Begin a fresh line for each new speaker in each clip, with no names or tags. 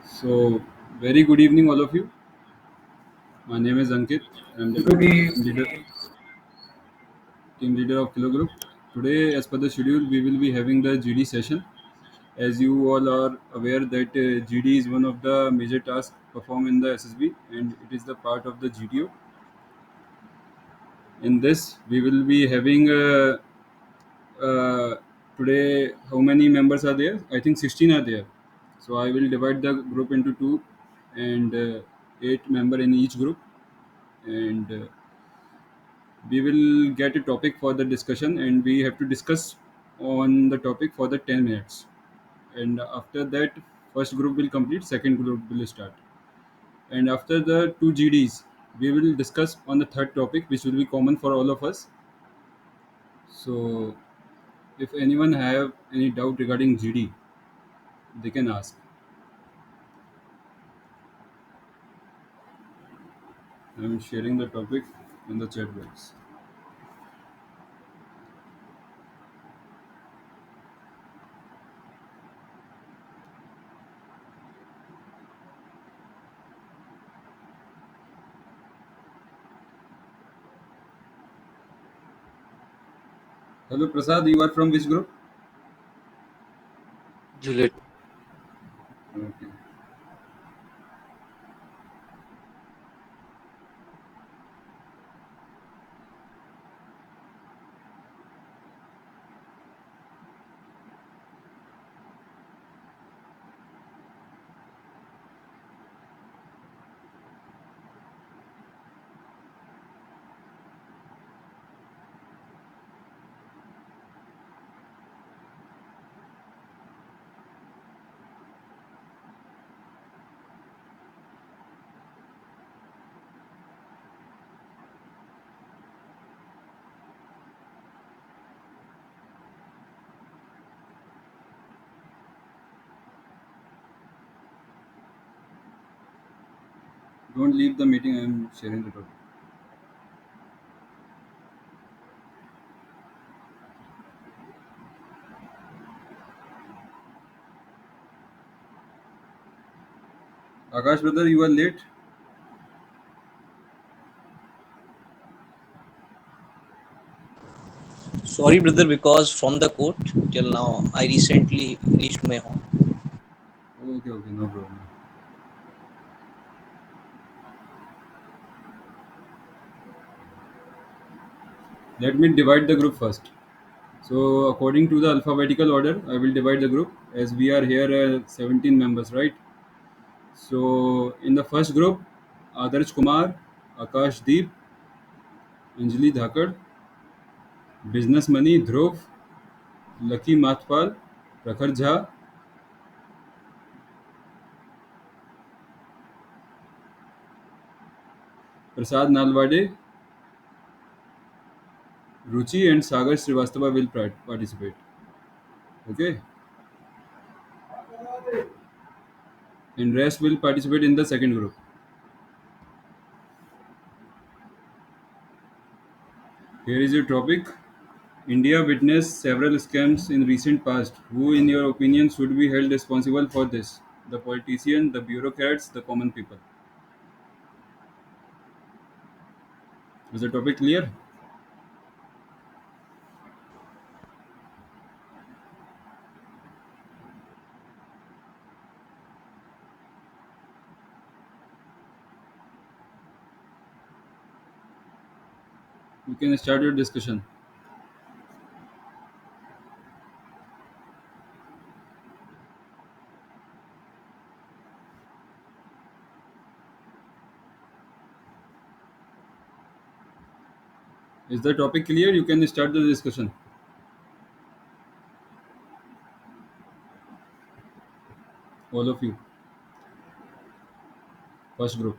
So, very good evening, all of you. My name is Ankit. I'm the team leader of Kilo Group. Today, as per the schedule, we will be having the GD session. As you all are aware that GD is one of the major tasks performed in the SSB, and it is the part of the GTO. In this, we will be having uh, today. How many members are there? I think 16 are there. So I will divide the group into two, and eight member in each group, and we will get a topic for the discussion, and we have to discuss on the topic for the 10 minutes, and after that first group will complete, second group will start, and after the two GDs we will discuss on the third topic which will be common for all of us. So if anyone have any doubt regarding GD, they can ask. I am sharing the topic in the chat box. Hello Prasad, you are from which group?
Juliet.
Okay. Don't leave the meeting, I am sharing the topic. Akash brother, you are late.
Sorry, brother, because from the court till now, I recently reached my home.
Okay, okay, no problem. Let me divide the group first. So, according to the alphabetical order, I will divide the group as we are here 17 members, right? So, in the first group, Adarsh Kumar, Akash Deep, Anjali Dhakad, Business Money Dhruv, Lucky Mathpal, Prakhar Jha, Prasad Nalwade, Ruchi, and Sagar Srivastava will participate. Okay, and rest will participate in the second group. Here is your topic. India witnessed several scams in recent past. Who, in your opinion, should be held responsible for this? The politician, the bureaucrats, the common people. Is the topic clear? You can start your discussion. Is the topic clear? You can start the discussion. All of you. First group.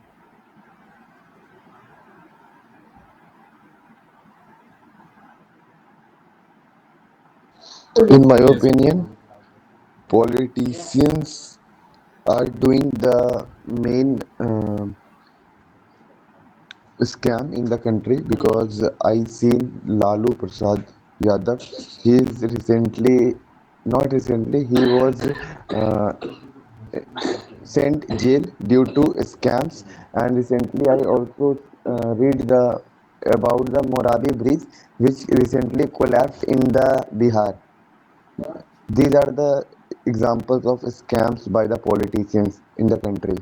In my
Yes.
opinion, politicians are doing the main scam in the country because I seen Lalu Prasad Yadav. He is recently, not recently, he was uh, sent jail due to scams. And recently I also read the about the Morabi bridge which recently collapsed in the Bihar. These are the examples of scams by the politicians in the country.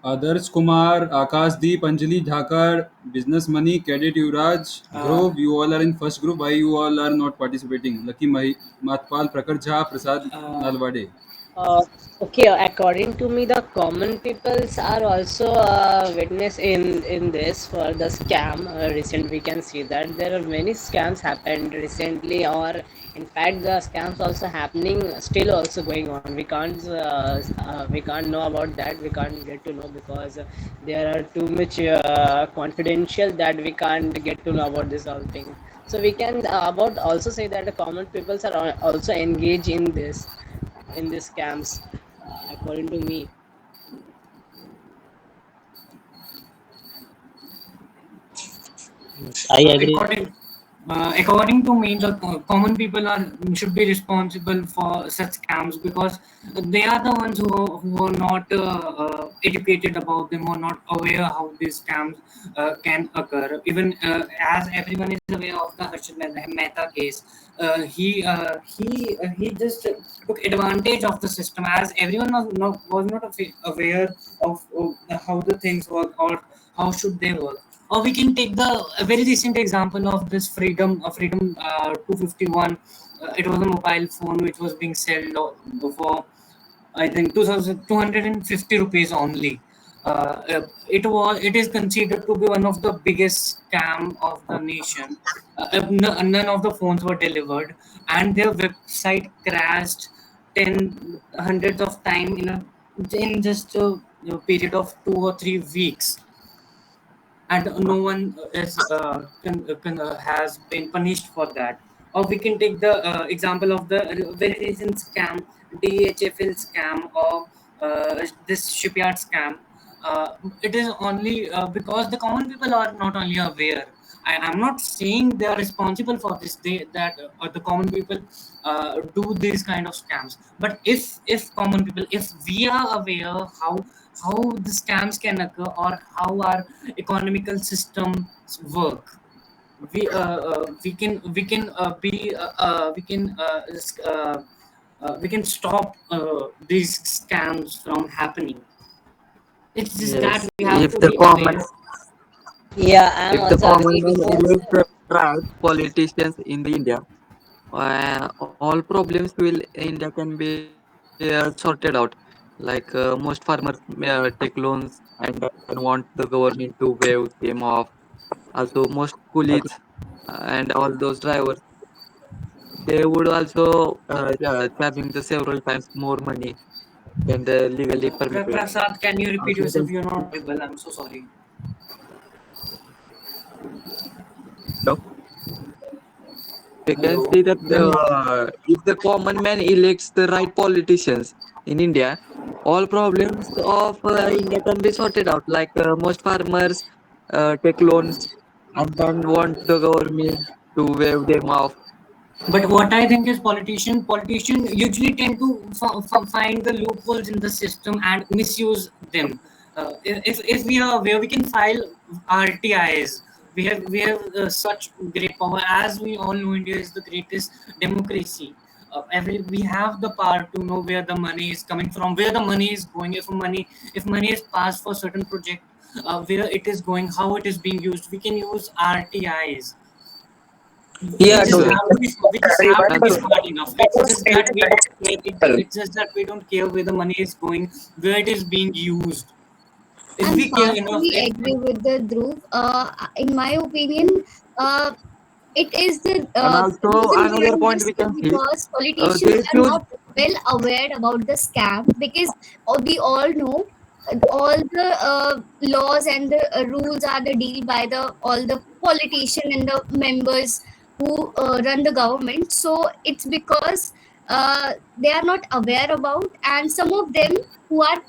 Adarsh Kumar, Akashdeep, Anjali Dhakar, Business Money, Cadet Yuvraj,
Uh,
Dhruv, you all are in first group. Why you all are not participating? Lucky Matpal, Prakar Jha, Prasad
uh,
Nalwade.
Uh, okay, according to me, the common peoples are also witness in this for the scam. Recent, we can see that there are many scams happened recently, or in fact, the scams also happening still also going on. We can't know about that. We can't get to know because there are too much confidential that we can't get to know about this whole thing. So we can about also say that the common peoples are also engaged in these scams, according to me.
Yes, I agree.
according according to me, the common people are should be responsible for such scams because they are the ones who are not educated about them or not aware how these scams can occur. Even as everyone is aware of the Harshit Mehta case, he just took advantage of the system as everyone was not aware of how the things work or how should they work. Or we can take the a very recent example of this freedom 251. It was a mobile phone which was being sold for I think 2,250 rupees only. It is considered to be one of the biggest scam of the nation. None of the phones were delivered, and their website crashed hundreds of time in just a period of 2 or 3 weeks, and no one has been punished for that. Or we can take the example of the very recent scam, DHFL scam, or this shipyard scam. It is only because the common people are not only aware. I'm not saying they are responsible for this. The common people do these kind of scams. But if common people, if we are aware how the scams can occur or how our economical systems work, we can stop these scams from happening. It's just that
Yes,
we have
if
to
the
be
common
aware.
Yeah, I'm
if the
also
common
agree
man
because
elects the right politicians in the India, all problems will India can be sorted out. Like most farmers take loans and want the government to waive them off. Also, most coolies and all those drivers, they would also charging the several times more money than the legally permitted.
Prasad, can you repeat
Also, we
yourself?
can
You're not audible. I'm so sorry.
no, we can
Hello.
see that if the common man elects the right politicians in India, all problems of India can be sorted out. Like most farmers take loans and then want the government to waive them off.
But what I think is politician usually tend to find the loopholes in the system and misuse them. If we are aware, we can file RTIs. We have such great power, as we all know. India is the greatest democracy. We have the power to know where the money is coming from, where the money is going. If money is passed for certain project, where it is going, how it is being used, we can use RTIs. we
Yes,
just
sir.
have to be we just have to be
Also,
smart enough. It's just that we don't care. It's just that we don't care where the money is going, where it is being used. If
I'm
we care enough,
partially agree with the Dhruv. In my opinion, uh, it is the
and also
reason
another
behind
point
this
we
is
can see
because
there
politicians
is
are
huge.
not well aware about the scam, because we all know all the laws and the rules are the deal by the all the politician and the members who run the government. So it's because they are not aware about, and some of them who are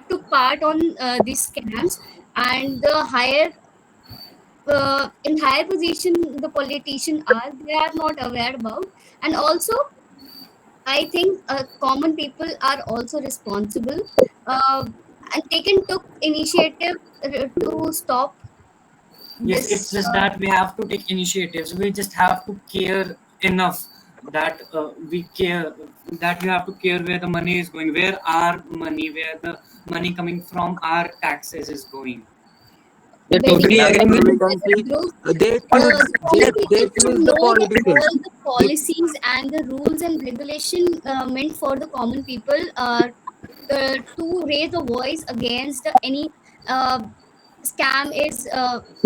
took part on these scams, and the higher in higher position the politician are, they are not aware about. And also I think common people are also responsible, uh, and taken took initiative to stop
Yes, it's
this.
just that we have to take initiatives. We just have to care enough that we care, that we have to care where the money is going, where our money, where the money coming from our taxes is going.
Yeah, totally
Basically,
agree.
Exactly.
We
whenever
can see
the group,
they choose
the common
they
people
choose
should
the
know that
politicians.
all the policies and the rules and regulation meant for the common people to raise a voice against any uh, scam is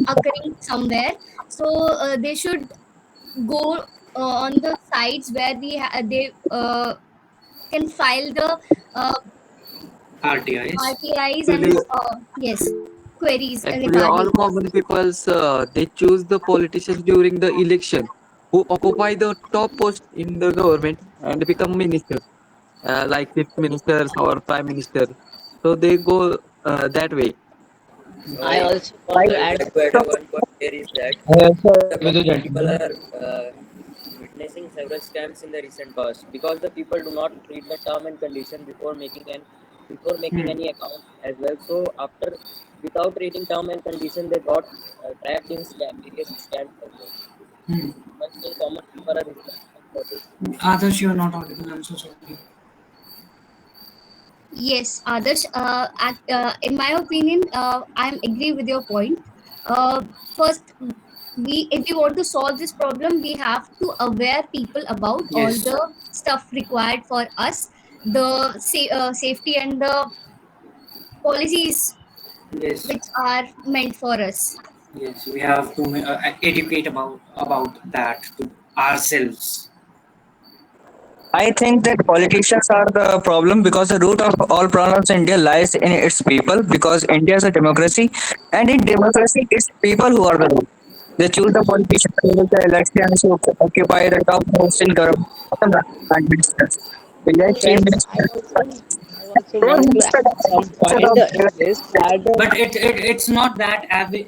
occurring somewhere. So they should go on the sites where they can file the uh,
RTIs.
RTIs and
Actually,
yes, queries
actually,
regarding
all
this.
common peoples they choose the politicians during the election who occupy the top post in the government and become ministers, like chief ministers or prime minister. So they go that way.
I
So
also want
I
to
would
add
like to add one point here is that
I also
the
agree with you,
common people
gentlemen.
are witnessing several scams in the recent past because the people do not read the term and condition before making
Hmm.
any account as well. So after without reading term and condition, they got trapped in various scams as well.
Hmm.
I think common people are responsible for this.
Others, you're not audible. I'm so sorry.
Yes, Adarsh. In my opinion, I agree with your point. First, if we want to solve this problem, we have to aware people about all
Yes.
the stuff required for us, the safety and the policies
Yes.
which are meant for us.
Yes. We have to educate about that to ourselves.
I think that politicians are the problem because the root of all problems in India lies in its people because India is a democracy and in democracy it's people who are the root. They choose the politicians during the elections who occupy the top post in government and ministers. Elect chief
friends.
minister.
I also want to add some point in this that
But it's not that every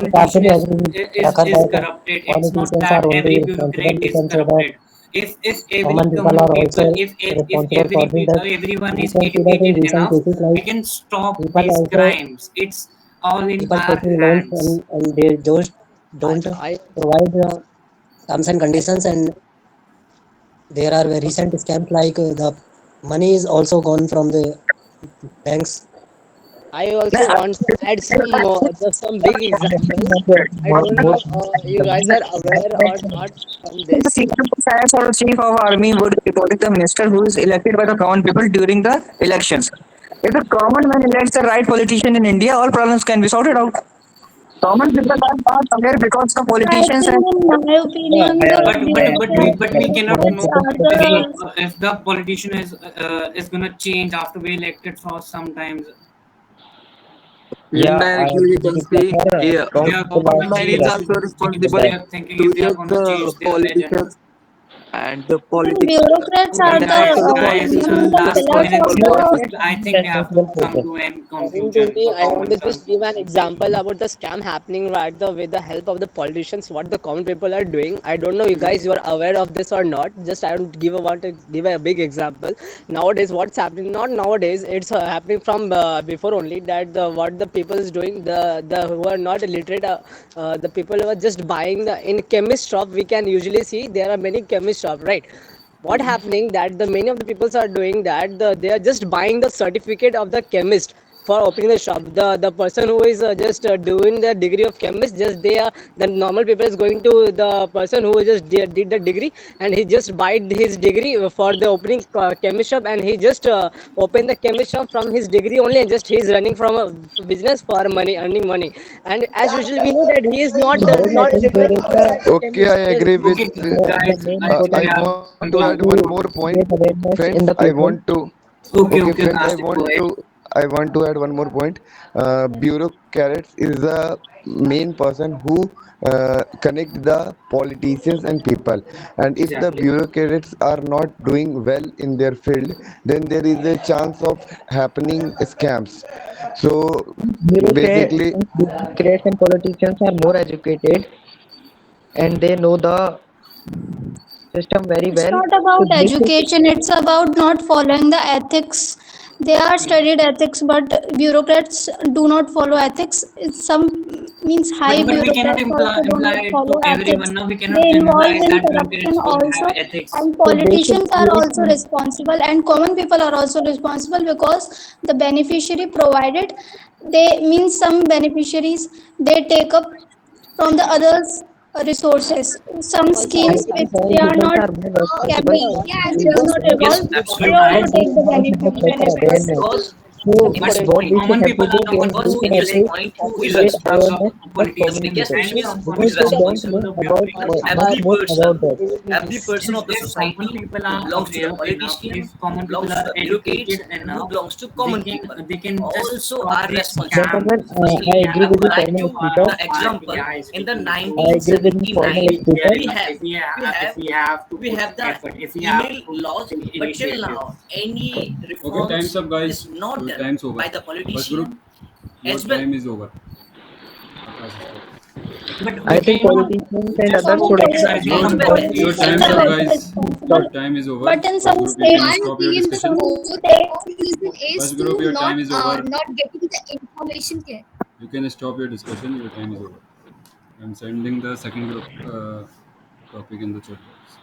I
politician
partially agree with Prakhar
is
that
corrupted. It's not
politicians are
that
only
every
responsible.
bureaucrat
We
is
can say that
corrupted. If every
common people
common
are
people,
also
if
responsible for this. That
everyone
we
is
can see that in
educated
recent
enough,
cases,
we
like
can stop
people
these
also
crimes. It's all in
people
our
taking loans,
hands.
and they just don't
I
provide terms and conditions, and there are recent scams like the money is also gone from the banks.
I also want to add some more, just some big examples. I don't know you guys are aware or not from
The
this.
chief of science or chief of army would report the minister who is elected by the common people during the elections. If the common man elects the right politician in India, all problems can be sorted out. Common people are not aware because the
I
politicians
think,
and
in my
Yeah,
opinion,
I
the
agree with that.
But we
bureaucrats
cannot know
are the
if the politician is gonna change after we elected for sometimes.
Yeah, I
Indirectly, we
agree with
can
it.
see
Prakhar,
They
the
common
are
people
common
gonna
are
man
still
is
change.
also
responsible with
responsible
They
that.
are thinking
to
if they are
judge
gonna
the
change their legend.
politicians, and the
I think
politics
bureaucrats are
and
the
after the
Guys,
one
politicians
of the
the
last
pillars
minute
of
responsible
before
the.
politics.
I think we have to come to an
According to
conclusion
me,
for
I want
common
to
sense.
just give an example about the scam happening right the with the help of the politicians. What the common people are doing. I don't know you guys you are aware of this or not. Just I want to give a big example. Nowadays, what's happening? Not nowadays. It's happening from before only. That the what the people is doing. The who are not literate. The people who are just buying the in chemist shop. We can usually see there are many chemist shop, right? What happening that the many of the peoples are doing that they are just buying the certificate of the chemist for opening the shop. The person who is just doing the degree of chemist, just they are the normal people is going to the person who just did the degree, and he just buy his degree for the opening chemist shop, and he just open the chemist shop from his degree only, and just he is running from a business for money, earning money. And as usual we know that he is
Nowadays, I
not
think there is
literate
a
Okay, I
chemist. Yes,
agree with.
Okay,
the
guys,
main
I think
important
we
I
have
thing
to
want to
come
add
to a
is
one more
to
point,
conclusion.
create awareness
friends.
in the
I
people.
want to.
Okay,
Okay,
okay,
friends,
Karthik, go ahead.
I want to add one more point. Bureaucrats is the main person who connect the politicians and people. And if the
Exactly.
bureaucrats are not doing well in their field, then there is a chance of happening scams. So basically,
Bureaucrats and politicians are more educated and they know the system very
It's
well.
not
So
about
they should,
education, it's about not following the ethics. They are studied ethics, but bureaucrats do not follow ethics. It's some means high
But we cannot
bureaucrats also do
imply
not
it
follow
to
ethics.
everyone. Now we cannot
They involve
imply
in
that
corruption
bureaucrats don't have
also,
ethics.
and
so they should
politicians are also
create.
responsible, and common people are also responsible because the beneficiary provided, they means some beneficiaries they take up from the others resources. Some
I
schemes
think
which
all
they are
people
not
are more responsible
campaign
and
does not
Yes,
evolve, they
absolutely.
all
also
these
take the
people should have better
benefits.
awareness. So
But
what we should
common
have to
people
do
are the
is we
ones
should
who
have
is
to create
responsible of
awareness for
politics.
common
The
people
question is who
because
is
they don't
responsible
know
of
about
bureaucrats?
much
Every
more about
person,
that.
if common people are aware enough, if common people are educated enough, they can just stop these scams.
Gentlemen, I
We
agree
have
with you,
a
formal
part
speaker.
of our AI speaking.
I agree with you, formal speaker.
If we have to put effort, if we have to put initiative.
Okay, time's up, guys. Your time's over. First group, your time is over. Akash, stop.
But
I
we
think
cannot
politicians and
just
others
Common
should
keep
accept
criticizing
Your
on
your
politicians.
politicians
time's
are
up,
also
guys.
responsible,
Your time is over.
but in
First
some
group, you can
states,
stop your discussion.
reason is
First
to
group, your
not
time is over.
not getting the information clear.
You can stop your discussion. Your time is over. I'm sending the second group topic in the chat box.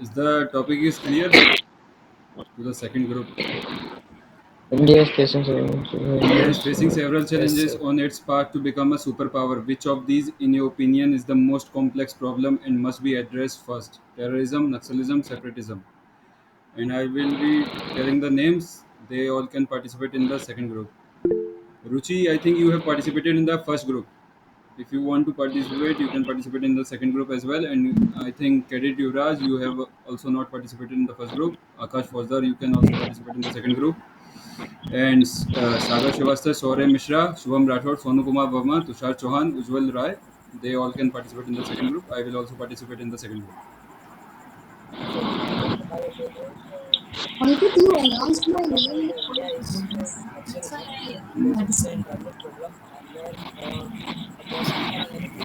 Is the topic is clear to the second group?
India is facing
India is facing
so
several challenges on its path to become a superpower. Which of these, in your opinion, is the most complex problem and must be addressed first? Terrorism, Naxalism, separatism. And I will be telling the names. They all can participate in the second group. Ruchi, I think you have participated in the first group. If you want to participate, you can participate in the second group as well. And I think Cadet Yuvraj, you have also not participated in the first group. Akash Fauzdar, you can also participate in the second group. And Sagar Srivastava, Saurya Mishra, Shubham Rathod, Sonu Kumar Verma, Tushar Chauhan, Ujjwal Rai, they all can participate in the second group. I will also participate in the second group.
Ankit, you announced my name in the first. That's why I participated.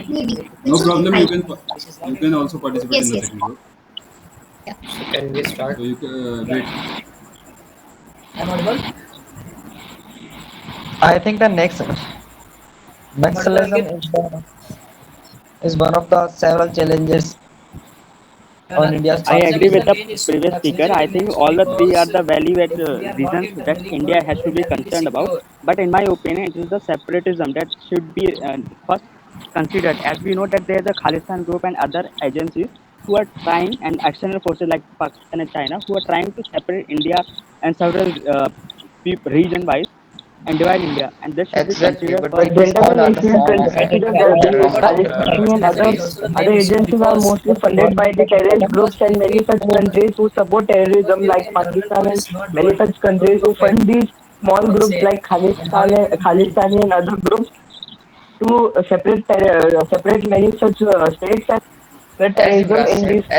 Maybe.
No
It's okay.
problem.
Fine.
You can also participate in
Yes,
the
yes.
second group.
Yeah.
So can we
So
start?
you can wait.
I think the next Naxalism is one of the several challenges on India's
I
path to
agree with
become.
the previous speaker. I think all the three are the value-add reasons that India has to be concerned about. But in my opinion, it is the separatism that should be first considered. As we know that there is a Khalistan group and other agencies who are trying, and external forces like Pakistan and China, who are trying to separate India and several region-wise and divide India. And this should be
exactly.
considered
But
first.
gentlemen, if you consider that these Palestinian and other agencies are mostly funded by the terrorist groups and many such countries who support terrorism, like Pakistan and many such countries who fund these small groups like Khalistani and other groups to separate many such states and spread terrorism in these states.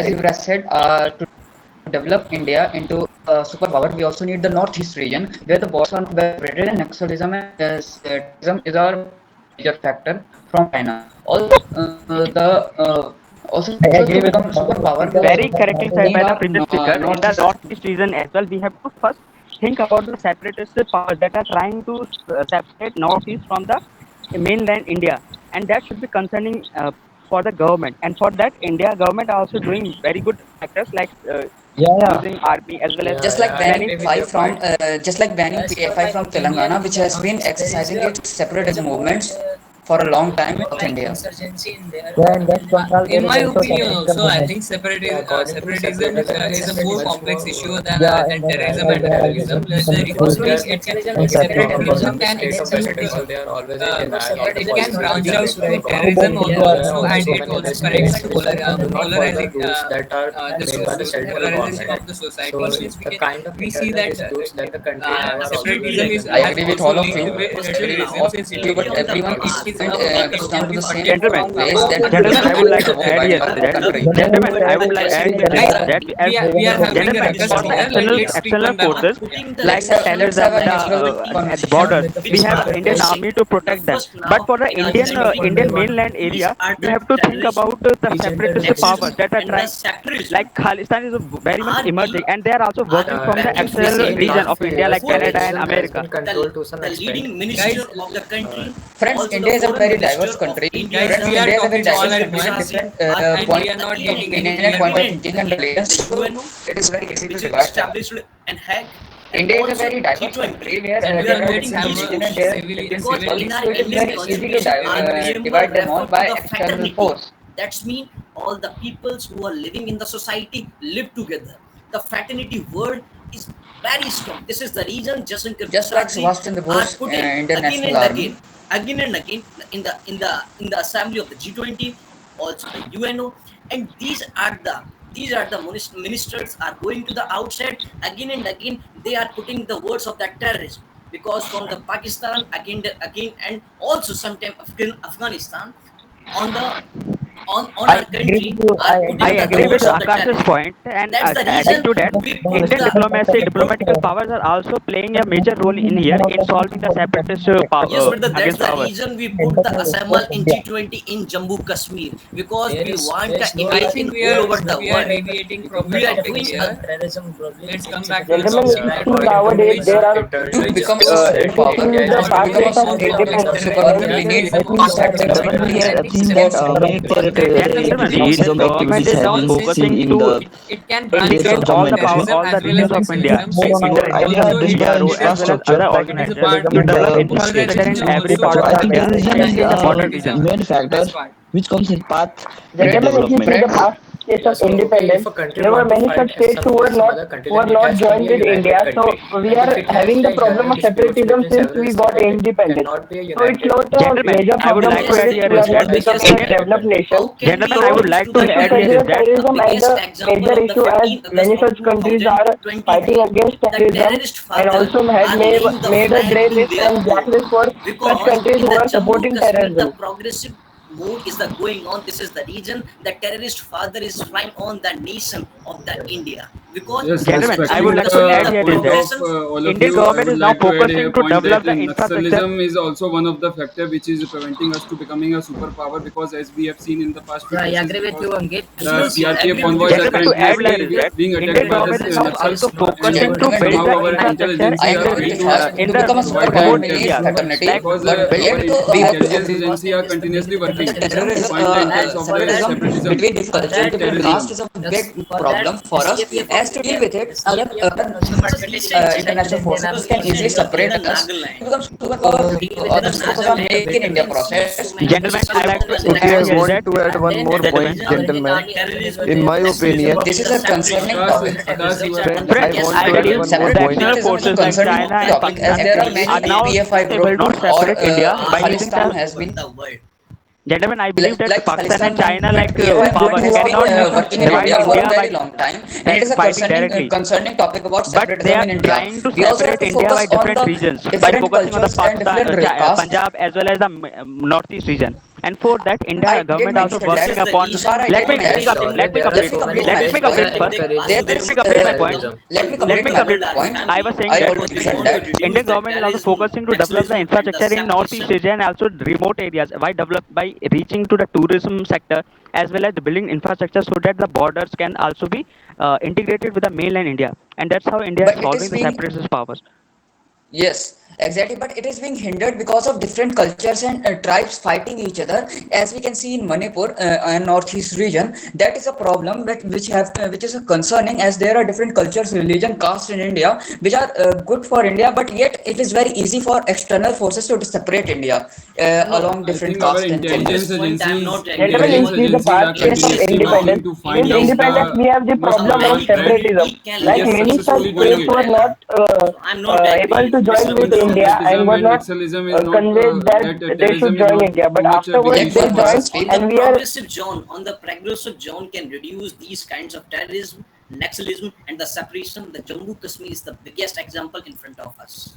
I agree with the former speaker as
Very
well.
correctly said by the previous speaker. In the northeast region as well, we have to first think about the separatist powers that are trying to separate northeast from the mainland India, and that should be concerning for the government. And for that, India government are also doing very good factors like
Yeah, yeah.
using army as well as
Yeah, yeah, I
many.
agree with your point.
for a long time in
Look
South
like
India.
insurgency in there.
Yeah, in West Bengal
In
there is
my
also
opinion,
separatism
also, I
movement.
think separatism is a more complex issue
Yeah,
than
in West
terrorism
Bengal
and
there are also
terrorism.
some
Because
groups in separatism.
separatism can exceed, it can branch out to
So both
terrorism
issue are
also, and it also corrects polarizing polarization of the society. Since we see that separatism is
I
has
agree with
also
all of
lead
you,
to
all
racism, since
of you, but everyone is come to the same
Gentlemen,
place that
gentlemen, I would
we
like to
are
add here
dividing
to
our
that.
country.
Gentlemen,
Gentlemen,
may
I
I
would like to
request
add
you
here
that
is
guys,
that as
we are having a
gentlemen,
ruckus
for the
here. Let's speak
external
one by one.
forces like the
Let's have
terrorism,
a natural
at the
conversation.
borders, we have Indian army to protect them. But for the Indian mainland area, we have to think about the separatist powers that are trying. Like Khalistan is very much emerging, and they are also working from the external region of India, like Canada and America.
Guys,
Friends, India is a very diverse country.
guys,
Friends,
we are
India is a very
talking all
diverse
at
country with
once,
different
and we
point
are not
of
getting any
opinion and
clear
point of
point.
thinking and religions. So it is very easy to divide them. India is a very diverse country where there are
Gentlemen, let's
different
have
religion and
a
there are different people.
civilly.
So it is very easy to divide them all by external force. Just like Subhash Chandra Bose, Indian National Army.
I agree with you. I
I
agree with
agree
you,
with
sir.
Akash's point, and adding to that, Indian diplomatical powers are also playing a major role in here in solving the separatist against powers.
International Express India.
I think we are deviating from the topic here. Let's come back to the
Gentlemen,
topic
if you
that
see nowadays
which
there are,
To become a
if you
superpower,
see the
to
fast
become a
pace of
superpower,
independence,
superpower, we need
I think
constructive
government
activities.
has
I've
seen
seen
that
that many
Gentlemen,
terrorism
Indian government
activities
is
have
now
been
since
seen
focusing
in
to
the
it can branch
states
integrate
of
out
Jammu
all
to
and
the
Kashmir.
power,
terrorism
all the
as well as
regions of India
extremism,
more
since
on
in
the
the
I
interest
believe
of
this is
India
the
as well as
infrastructure.
other
it is a
organizations
part
to
terrorism is
develop
the
infrastructure in
polarization
every
also.
part
So
of
I think
India,
terrorism is
especially in the border
a
regions.
main factor
That's why.
which comes in path with the
gentlemen, if you see
development.
the
Friends,
past case of independence, there were many such states who were not joined with India. So we are having the problem of separatism since we got independence. So it's not a
Gentlemen,
major
I would
problem
like
for
to add
which
here
we
is
are
that
not becoming a
Indian
developed nation.
gentlemen, I
So
would like to
we should
add here is
consider
that
terrorism as the major issue, as many such countries are fighting against terrorism and also had made a grey list and blacklist for such countries who are supporting terrorism.
Yes,
gentlemen, I
respecting
would like
the
to add here is
point
that
of all of
Indian
you, I
government
would
is now
like to add a
focusing to
point that
develop the infrastructure.
nationalism is also one of the factor which is preventing us to becoming a superpower, because as we have seen in the past few
I
cases,
agree with you,
because
Ankit.
the CRPF convoys are
Gentlemen, to add here
continuously
is that
being attacked
Indian
by the
government is now
Naxals,
also focusing
and
to
gentlemen,
build
somehow
the
our
infrastructure
intelligence
I
are
agree with
failed
you,
to
Harsh.
in
To
the
become a
provide them
superpower,
remote
we need
areas.
intelligence,
fraternity,
Like
because
but
our
yet we have to
intelligence
agree
agency are continuously working to
terrorism,
find the intels of the
separatism
separatism
between different culture,
and
different caste
terrorism.
is a big problem for us. As to deal with it, other international forces can easily separate us to become superpower. Others focus on Make in India process.
Gentlemen, I would like to
Okay,
add
I
here is
want
that
to add one more
gentlemen,
point, gentlemen. In my opinion,
This is a concerning
Akash,
topic.
Akash, you are
friends, I
friends,
want
I
to add
believe
one more
the
point.
external
Separatism is a
forces like
concerning
China and
topic as
Pakistan
there are many
are now
PFI
able
group
to
or
separate India by using
Khalistan
the
has been
gentlemen. I believe that
like
Pakistan and
Khalistan
China,
movement,
like
PFI movement
power,
has been
cannot
working in
divide
India for a
India by
very long time, and it is a
fighting directly.
concerning topic about
But they
separatism
are
in India.
trying to
We also have
separate
to
India
focus
by
on
different
the
regions by
different
focusing on the
cultures and different castes.
Punjab as well as the northeast region. And for that,
I
India
did
government also
mention
working
that.
upon.
Tushar, I
Let
did
me
mention.
let me
Let
complete.
me complete my
Let me complete
point.
first. Let
There's
me complete my point.
let me
Let
complete
me
my
complete.
point.
I was saying
I
that
already said that.
Indian government is also focusing to develop the infrastructure in northeast Asia and also remote areas by reaching to the tourism sector as well as building infrastructure so that the borders can also be integrated with the mainland India. And that's how India is
But it is
solving the
being
separatist powers.
Yes, exactly. But it is being hindered because of different cultures and tribes fighting each other. As we can see in Manipur and northeast region, that is a problem which is concerning, as there are different cultures, religion, caste in India, which are good for India, but yet it is very easy for external forces to separate India
No,
along
I
different
think our
castes and
on this
intelligence
genders.
point, I am
agencies,
not agree
Gentlemen,
intelligence
you
because
see the
agencies
past
are
case of
yes,
continuously
independence.
working
no,
to
Since
find out
independence,
the
we have the
uh,
problem of
many
threat.
separatism.
community can
Like
India is
live
many
in
such
successfully
one
going
states were
ahead.
not
umbrella. So I'm not
able
agree,
to join
Mr.
with
Brother, on
India
this
and
Separatism
point.
were
and
not
nationalism is not
conveyed that
that
they should
terrorism is
join
not
India. But
too much
afterwards,
Like
beginning
they
war
so
versus
joined,
fast.
peace.
On the
and we are
progressive zone, on the progressive zone can reduce these kinds of terrorism, nationalism, and the separation. The Jammu Kashmir is the biggest example in front of us.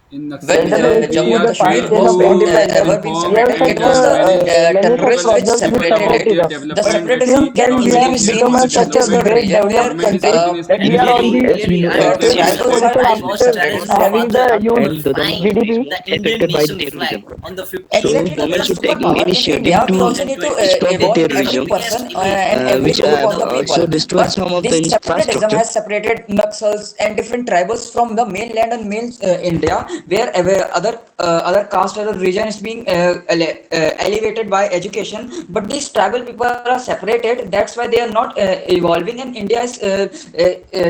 In
When
gentlemen.
Naxalism,
If you
we
see
Jammu
are
the past
Kashmir
trained
case
was
of
not
to
independence,
ever been
we
inform
have
separated, it
and
faced
was the
many such
terrorists which
supervise
problems with
about
separated
their
it.
separatism.
The
But
development.
since
separatism
It
can
then, we
easily be
have
continuously
seen
become
in
helps
a,
the
such a
Chhattisgarh
development.
great
region
When
where
developed
government is
country
continuously
that we are
trying
on
to
the
get their
fifth
tribals
respect,
are
I
position
being
watched
after
separated.
terrorism
having
father
the huge
flying
GDP.
the Indian nation flag on the 15th
Exactly,
of
to be a
August
superpower in India, we also need to
2020.
evolve
This is the
every
biggest
person
image
and
of
every group of
the
the people. But this separatism has separated Naxals and different tribals from the mainland and main India, where other caste or region is being elevated by education. But these tribal people are separated. That's why they are not evolving, and India is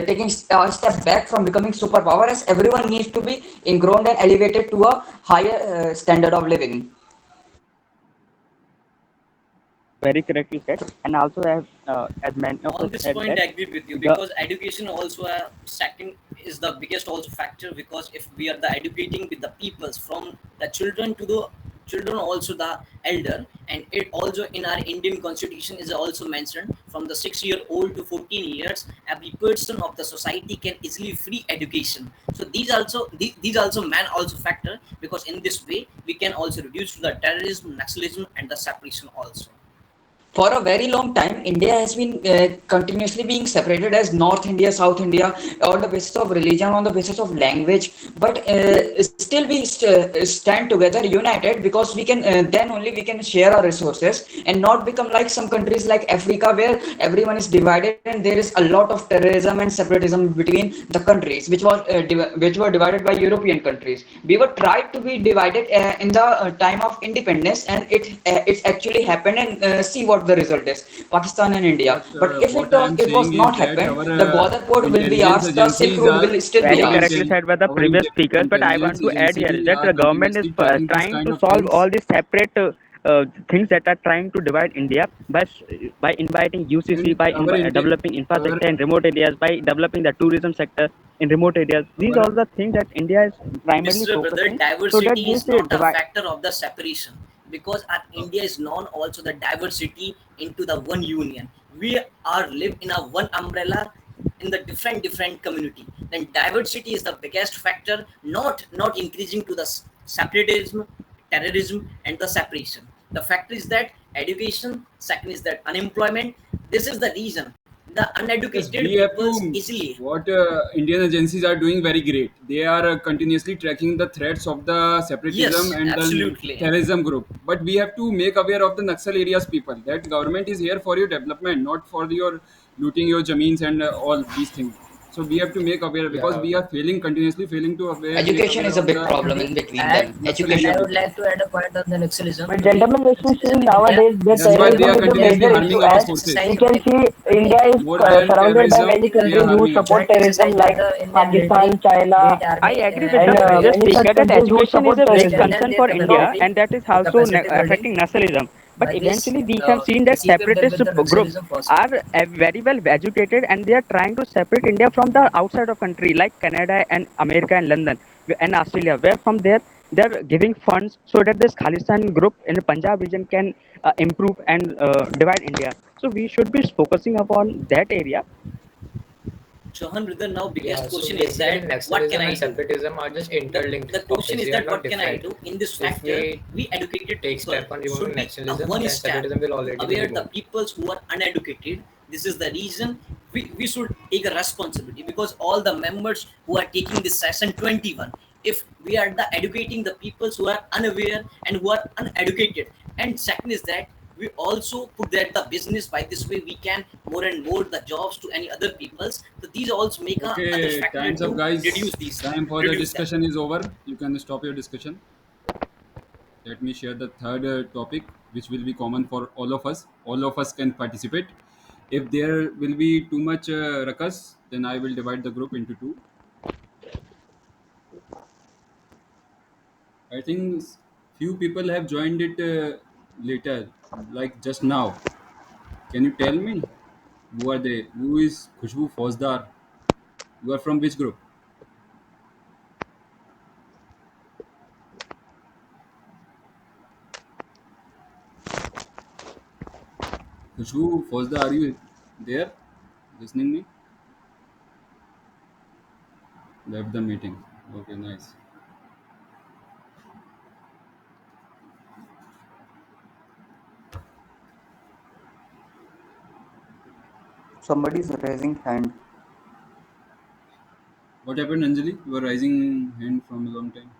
taking a step back from becoming superpower, as everyone needs to be ingrown and elevated to a higher standard of living.
Very correctly said. And also, as many of
On
us
this
said
point
that
I agree with you
the
because education also second is the biggest also factor because if we are the educating with the peoples from the children to the children also the elder, and it also in our Indian constitution is also mentioned from the 6-year old to 14 years every person of the society can easily free education. So these also man also factor because in this way we can also reduce the terrorism, nationalism, and the separation also.
For a very long time, India has been continuously being separated as North India, South India, on the basis of religion, on the basis of language. But still, we stand together, united, because we can. Then only we can share our resources and not become like some countries like Africa, where everyone is divided and there is a lot of terrorism and separatism between the countries, which were divided by European countries. We were tried to be divided in the time of independence, and it's actually happened. And see what the result is: Pakistan and India.
But
But if
what I am
it was
saying is
not
that
happened,
our
the Gwadar port will be
intelligence
ours. The Silk
agencies
Road
are
will still be
very
our
ours.
correctly
intel
said by the
our
previous speakers, but I want
intelligence
to add here is
agencies
that
are
the government is
continuously tracking this
trying
kind
to
of
solve
things.
all these separate things that are trying to divide India by inviting UCC,
And
developing
our
infrastructure in remote areas, by developing the tourism sector in remote areas. These are
our
all the things that India is primarily
Mr. Brother,
focusing, so that
diversity
this
is not a
divide.
factor of the separation because our India is known also the diversity into the one union. We are live in a one umbrella in the different community. Then diversity is the biggest factor, not increasing to the separatism, terrorism, and the separation. The fact is that education, second is that unemployment. This is the reason the
yes,
uneducated
we have
peoples
to.
easily.
What Indian agencies are doing very great. They are continuously tracking the threats of the separatism
Yes,
and the
absolutely.
terrorism group. But we have to make aware of the Naxal areas people that government is here for your development, not for your looting your jameens and all these things. So we have to make aware because
Yeah,
we are failing continuously failing to aware make
Education
aware
is a
of
big
the
to
problem
be
in between
add,
them.
Naxal
and
area
I
Education.
would
people.
like to add a point on the nationalism.
But
To be
gentlemen, let me see
nationalism in India,
nowadays the
That's why they
terrorism
are
is a
India has
continuously
major
been
issue
harming
divided
our
as
into
forces.
we
society
can
within
see India
India.
is
More than
surrounded by
terrorism,
many
Basically,
they are
countries who
harming us.
support
that
terrorism
exercise by
like
the Indian military,
Pakistan,
be
China,
it
I
army,
agree with
and
the
and
previous
many
railways,
such
speaker that
countries who
education is
support
a
to
big
terrorism.
strengthen
concern
their
for
So
India,
capability,
and that is
the
also
capacity building.
affecting nationalism. But
By this,
eventually, we have seen that
is equipped
separatist
with the
groups
nationalism first.
are very well educated, and they are trying to separate India from the outside of country like Canada and America and London and Australia, where from there they're giving funds so that this Khalistan group in the Punjab region can improve and divide India. So we should be focusing upon that area.
Johan Brother, now
Yeah,
biggest
so
question is
basically,
that what can
nationalism
I
and
do?
separatism are just interlinked
The question
topics.
is
They are
that
not
what can I
different.
do in this
If
factor?
we
We educated
take
people
step on
should
removing
be a
nationalism,
one
then
step
separatism will
to
already be
aware the
removed.
peoples who are uneducated. This is the reason we should take a responsibility because all the members who are taking this session 21, if we are the educating the peoples who are unaware and who are uneducated, and second is that
Okay, time's up, guys. Time for the discussion is over. You can stop your discussion. Let me share the third topic, which will be common for all of us. All of us can participate. If there will be too much ruckus, then I will divide the group into two. I think few people have joined it later, like just now. Can you tell me who are they? Who is Khushbu Fauzdar? You are from which group? Khushbu Fauzdar, are you there? Listening me? Left the meeting. Okay, nice.
Somebody's raising hand.
What happened, Anjali? You were raising hand from a long time.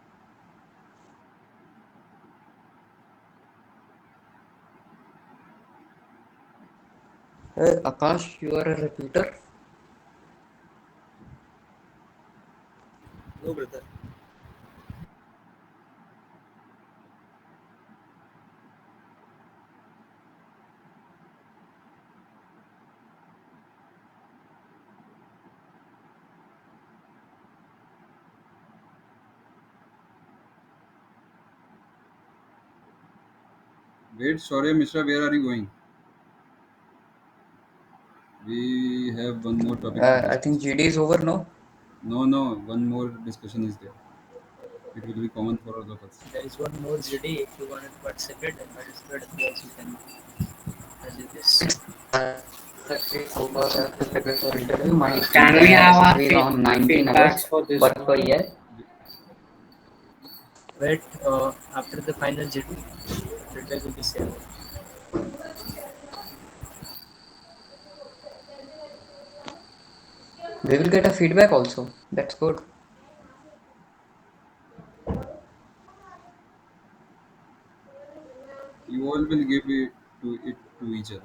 Akash, you are a repeater.
Wait, sorry, Mishra, where are you going? We have one more topic to
I think
discuss.
GD is over now.
No, no, one more discussion is there. It will be common for all of us.
There is one more GD. If you want to participate, then participate. Otherwise, you can do this.
It's over. I have to prepare for interview. My
Can we have our
salary is on 19 hours
feedbacks for this
work per
one?
year.
Wait, after the final GD, feedback will be shared.
We will get a feedback also. That's good.
You all will give it to each other,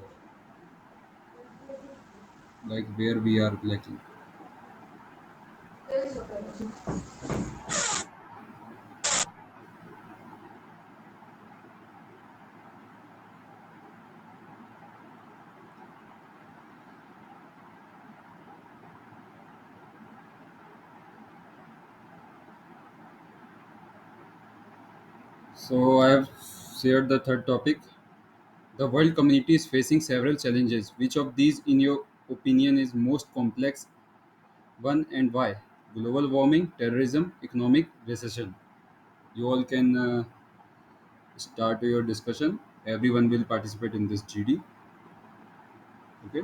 like where we are lacking. So I have shared the third topic. The world community is facing several challenges. Which of these, in your opinion, is most complex one and why? Global warming, terrorism, economic recession. You all can start your discussion. Everyone will participate in this GD. Okay,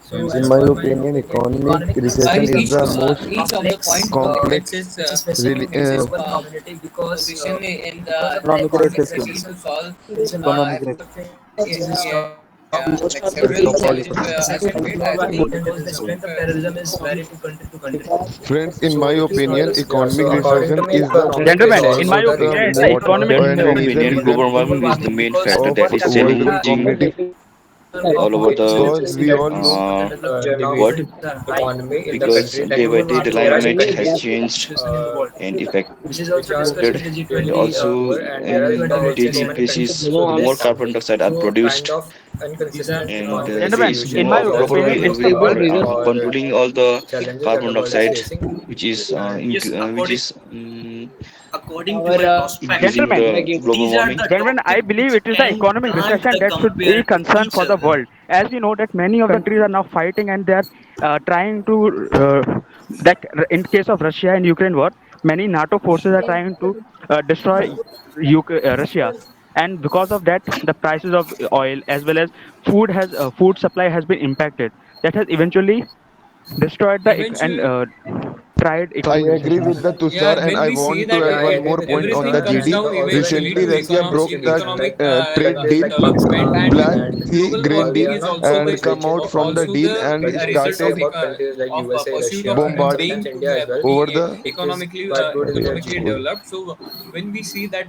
So,
time's
In
as
up.
my
per my
opinion,
opinion,
economic
economic
recession
recession
is
is
the
the
most
most complex
complex
position
really,
in the global community because of the
economic
economic
recession,
recession. There is a lot
economic
of
recession,
things which is stopping most of the
the
things.
policy,
At the same time, the global warming and the
policy.
strength of terrorism is vary to country to country.
friends. In my
So it is not
opinion,
the same.
economic
So according to
recession
me,
is the
economic
Gentlemen, in
recession
my
almost
is the
the
opinion, the
most
most
economic
and
important
major
thing
reason
in global warming because
of
what happened in
world
the
community.
of population
Because
increase
we
that
all
means
know
the population are high. The global warming increase situation in the world, which is also discussed in the G20 G20 meetings and so these are
Gentlemen, in my opinion, it's simple. Gentlemen, Gentlemen, I believe it is the economic recession that should be concern for the world. As we know that many of the countries are now fighting and they are trying to that in case of Russia and Ukraine war, many NATO forces are trying to destroy Russia, and because of that, the prices of oil as well as food supply has been impacted. That has eventually destroyed the and
Eventually,
tried
I
economic
agree
recession.
with the
yeah,
Tushar, and
when
I
we see
want to
that
add one more point on
everything
the
comes
GD.
down eventually
Recently,
to
Russia broke the
economic
trade deal,
development, and
Black Sea
global
Grain
warming
Deal,
is also
and come out from the
also
deal
the
and
result of
started
pursuit of
bombard
being
over
be
the
economically developed. So when we see that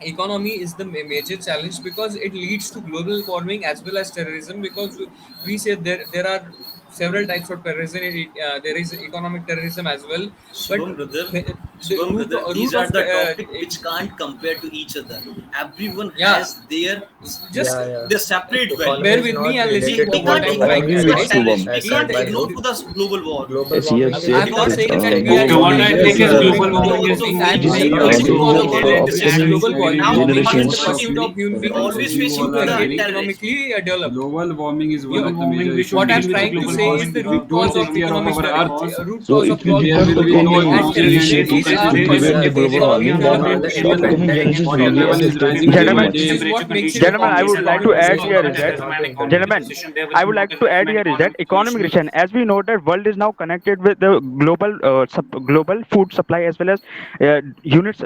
economy is the major challenge because it leads to global warming as well as terrorism, because we say there are several types of terrorism. There is economic terrorism as well, but the root of yeah, just bear with me and listen what I'm trying to say. See,
Yes, you have said
I'm not
that
saying that we are
Okay, what
ignoring
I
Yes,
think
global
is
warming.
global warming is
I'm
increasing
saying
the
that
also
because
global
of
for
warming
upcoming
global warming, it is the
generations.
pursuit of human being
as you
to
all are
get
aware,
economically developed.
global warming is one
You,
of the major
we
issue
should
in
what
deal
I'm
this
with the
trying to
global
topic
say
because
is
warming
the
if we
root
don't
cause of
take care of
economic
our earth,
root
So
cause
if
of
we
there
don't
will
take
be
global
no
any
warming and
economic
terrorism
initiatives
initiatives.
is
to
our
prevent the
personal
global
decision.
warming,
We are
then
not
environmental
the
able to
upcoming
dependent
generations
on
will
Sea
be
level
temperature,
is
affected
rising day
very
by
Gentlemen,
much.
this is
day.
what
temperature
makes it
condition
gentlemen, I
is
would
complex
like
according
to
to this
add
conversation.
here
government
is
and there
that,
is no any economic
gentlemen,
recession. There will
I
be
would
no
like to add
development
here is that
economic
economic
creation.
recession, as we know that world is now connected with the global food supply as well as units,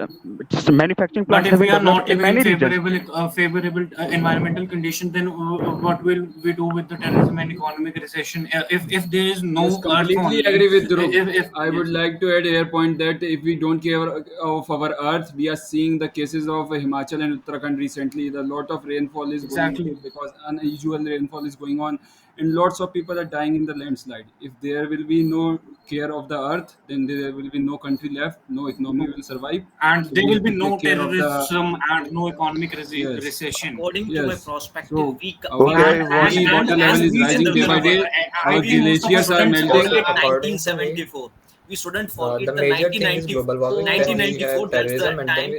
manufacturing
But
plants
if
have
we
been
are not
developed in
living in
many regions.
favorable environmental condition, then what will we do with the terrorism and economic recession? If there is
Yes,
no earth
completely
only,
agree with Dhruv.
if
I would
yes,
like to add here point that if we don't care of our earth, we are seeing the cases of Himachal and Uttarakhand recently. The lot of rainfall is going
exactly.
because unusual rainfall is going on, and lots of people are dying in the landslide. If there will be no care of the earth, then there will be no country left, no economy will survive.
And
So
there
we
will
have
be
to take
no
care of the
terrorism and no economic
yes,
recession.
yes. So
Okay,
our
I
And
want
sea water
as
level is rising day
recently,
by day.
I
Our
think most of us
glaciers are
shouldn't
melting.
forget.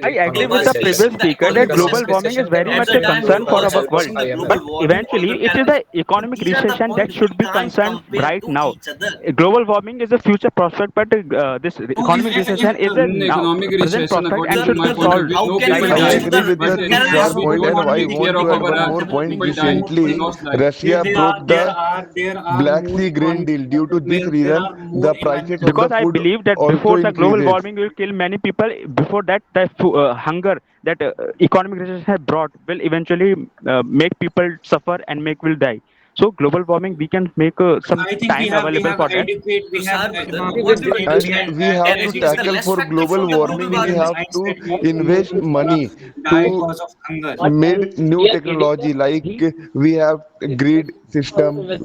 I agree with the previous speaker that global warming is very much a concern for our world, but eventually it is the economic recession that should be concerned right now. Global warming is a future prospect, but this
So
economic recession is a
In
now
economic
present
recession,
prospect and
according to
should
my
be
point of
solved
view, no
right
people
I
now.
die.
agree with
But
this
if
your
we
point, and
don't
I
take care
want
of
to add
our
one
earth,
more point.
people die. People
Recently,
lost life.
Russia broke the
there are
Black
more
Sea Grain
economic
Deal. Due to this
there
reason,
are more
the prices of
environmental.
the
Because I
food
believe that
also
before the global
increases.
warming will kill many people, before that the hunger that economic recession has brought will eventually make people suffer and make will die. So global warming we can make some
I think
time
we
available
have
for that.
adequate
And we have to tackle for global warming. We have
I
to
said more
invest
people
money
die
to
because of hunger.
What
made
else
new
we are kidding
technology, like
he
we have
is
grid system,
with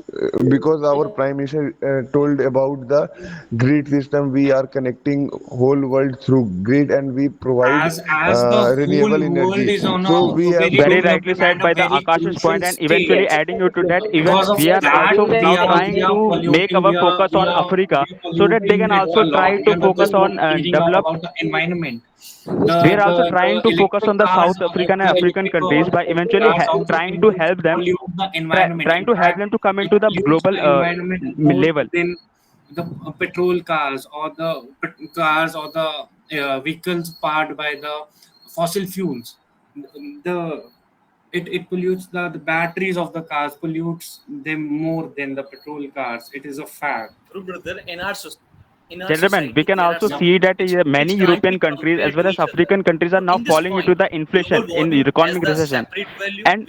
because our prime minister told about the grid system. We are connecting whole world through grid, and we provide
As the whole
renewable
world
energy.
is on
So we
a
have
very
Very
to
rightly
developed
said
and a
by the
very
Akash's
crucial
point, and eventually
state.
adding you to that, even
Because of
we are
that,
also now
we
trying
are
to make
polluting,
our focus on Africa
we are
so that they
polluting
can
it
also
a lot.
try
We
to
are not
focus
just not
on
caring
develop,
about the environment.
they are also
The
trying to focus on
electric
the
cars,
South African and African countries
all the
by
electric
eventually
cars also
trying to help them,
pollute the environment.
trying
In
to help
fact,
them to come
it
into the
pollutes
global
the environment more
level.
than the petrol cars or the cars or the vehicles powered by the fossil fuels. The it pollutes the batteries of the cars pollutes them more than the petrol cars. It is a fact.
Gentlemen, we can also
Yeah.
see that many European countries as well as African countries are now falling into the inflation in the economic recession, and